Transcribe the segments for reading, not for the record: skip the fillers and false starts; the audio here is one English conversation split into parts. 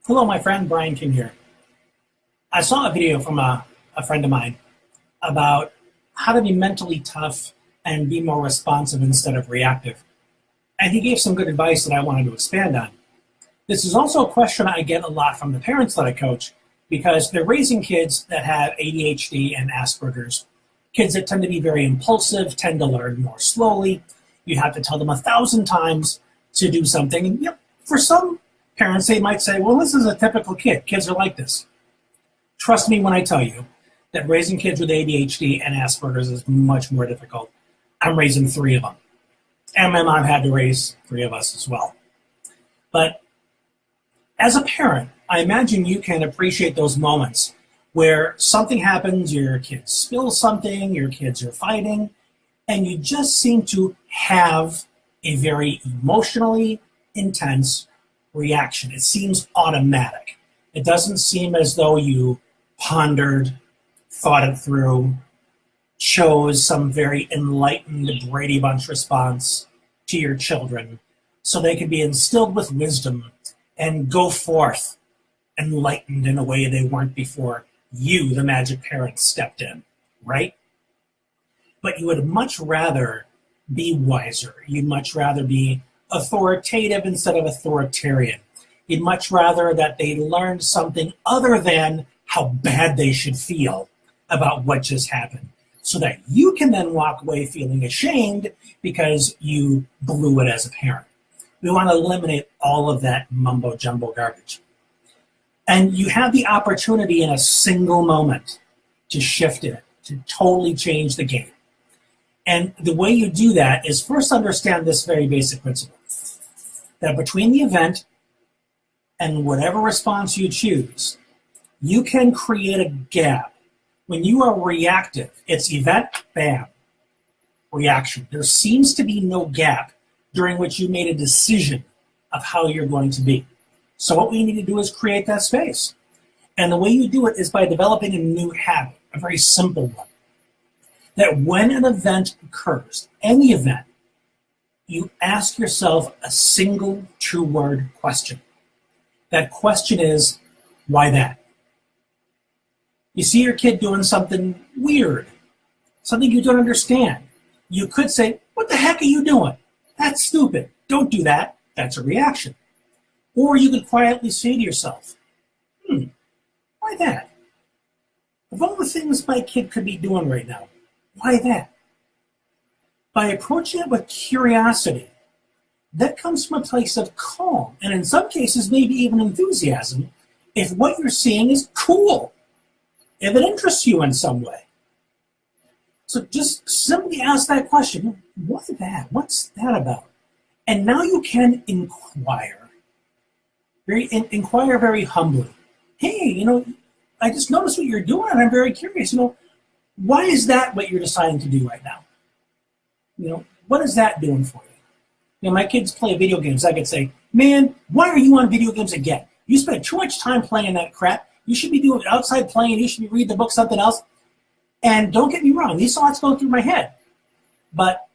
Hello, my friend Brian King here. I saw a video from a friend of mine about how to be mentally tough and be more responsive instead of reactive. And he gave some good advice that I wanted to expand on. This is also a question I get a lot from the parents that I coach because they're raising kids that have ADHD and Asperger's. Kids that tend to be very impulsive, tend to learn more slowly. You have to tell them 1,000 times to do something. And for some parents, they might say, well, this is a typical kid. Kids are like this. Trust me when I tell you that raising kids with ADHD and Asperger's is much more difficult. I'm raising 3 of them. And my mom had to raise 3 of us as well. But as a parent, I imagine you can appreciate those moments where something happens, your kids spill something, your kids are fighting, and you just seem to have a very emotionally intense reaction. It seems automatic. It doesn't seem as though you pondered, thought it through, chose some very enlightened Brady Bunch response to your children so they could be instilled with wisdom and go forth enlightened in a way they weren't before you, the magic parent, stepped in, right? But you would much rather be wiser. You'd much rather be authoritative instead of authoritarian. You'd much rather that they learned something other than how bad they should feel about what just happened, so that you can then walk away feeling ashamed because you blew it as a parent. We want to eliminate all of that mumbo-jumbo garbage. And you have the opportunity in a single moment to shift it, to totally change the game. And the way you do that is first understand this very basic principle, that between the event and whatever response you choose, you can create a gap. When you are reactive, it's event, bam, reaction. There seems to be no gap during which you made a decision of how you're going to be. So what we need to do is create that space. And the way you do it is by developing a new habit, a very simple one. That when an event occurs, any event, you ask yourself a single two-word question. That question is, why that? You see your kid doing something weird, something you don't understand. You could say, what the heck are you doing? That's stupid. Don't do that. That's a reaction. Or you could quietly say to yourself, why that? Of all the things my kid could be doing right now, why that? By approaching it with curiosity, that comes from a place of calm, and in some cases, maybe even enthusiasm, if what you're seeing is cool, if it interests you in some way. So just simply ask that question, why that? What's that about? And now you can inquire. Inquire very humbly. Hey, I just noticed what you're doing, and I'm very curious. Why is that what you're deciding to do right now? What is that doing for you? My kids play video games. I could say, man, why are you on video games again? You spend too much time playing that crap. You should be doing outside playing. You should be reading the book, something else. And don't get me wrong, these thoughts go through my head. But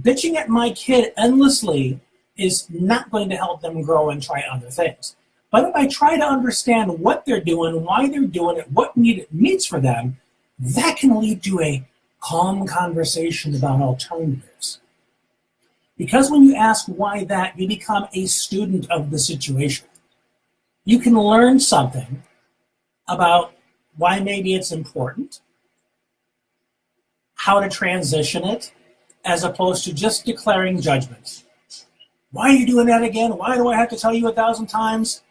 bitching at my kid endlessly is not going to help them grow and try other things. But if I try to understand what they're doing, why they're doing it, what need it means for them, that can lead to a calm conversation about alternatives. Because when you ask why that, you become a student of the situation. You can learn something about why maybe it's important, how to transition it, as opposed to just declaring judgments. Why are you doing that again? Why do I have to tell you 1,000 times?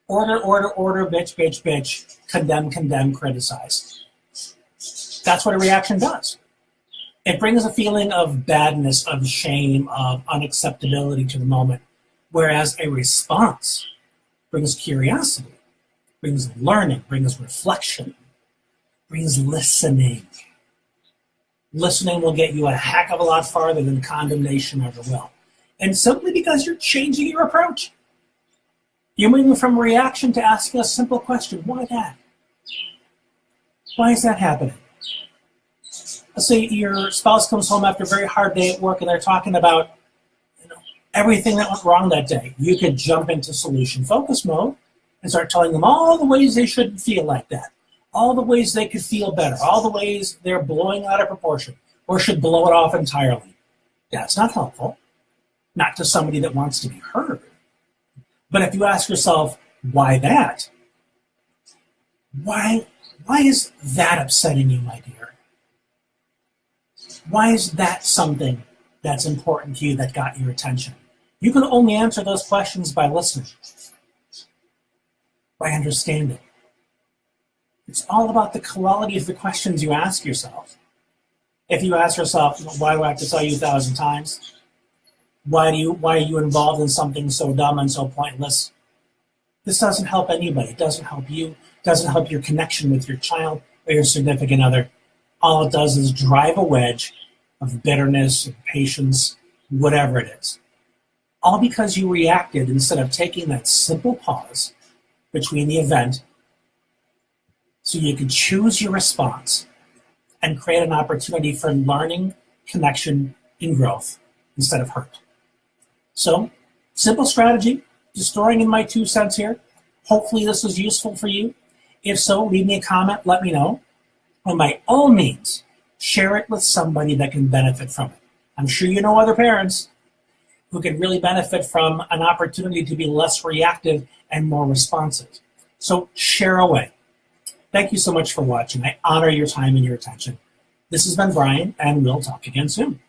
Order, order, order, bitch, bitch, bitch, condemn, condemn, criticize. That's what a reaction does. It brings a feeling of badness, of shame, of unacceptability to the moment, whereas a response brings curiosity, brings learning, brings reflection, brings listening. Listening will get you a heck of a lot farther than condemnation ever will. And simply because you're changing your approach. You're moving from reaction to asking a simple question, why that? Why is that happening? Let's say your spouse comes home after a very hard day at work and they're talking about everything that went wrong that day. You could jump into solution focus mode and start telling them all the ways they shouldn't feel like that, all the ways they could feel better, all the ways they're blowing out of proportion or should blow it off entirely. That's not helpful, not to somebody that wants to be heard. But if you ask yourself, why that? Why is that upsetting you, my dear? Why is that something that's important to you that got your attention? You can only answer those questions by listening, by understanding. It's all about the quality of the questions you ask yourself. If you ask yourself, why do I have to tell you 1,000 times? Why are you involved in something so dumb and so pointless? This doesn't help anybody. It doesn't help you. It doesn't help your connection with your child or your significant other. All it does is drive a wedge of bitterness, impatience, whatever it is. All because you reacted instead of taking that simple pause between the event so you could choose your response and create an opportunity for learning, connection, and growth instead of hurt. So, simple strategy, just throwing in my 2 cents here. Hopefully this was useful for you. If so, leave me a comment, let me know. And by all means, share it with somebody that can benefit from it. I'm sure you know other parents who can really benefit from an opportunity to be less reactive and more responsive. So share away. Thank you so much for watching. I honor your time and your attention. This has been Brian, and we'll talk again soon.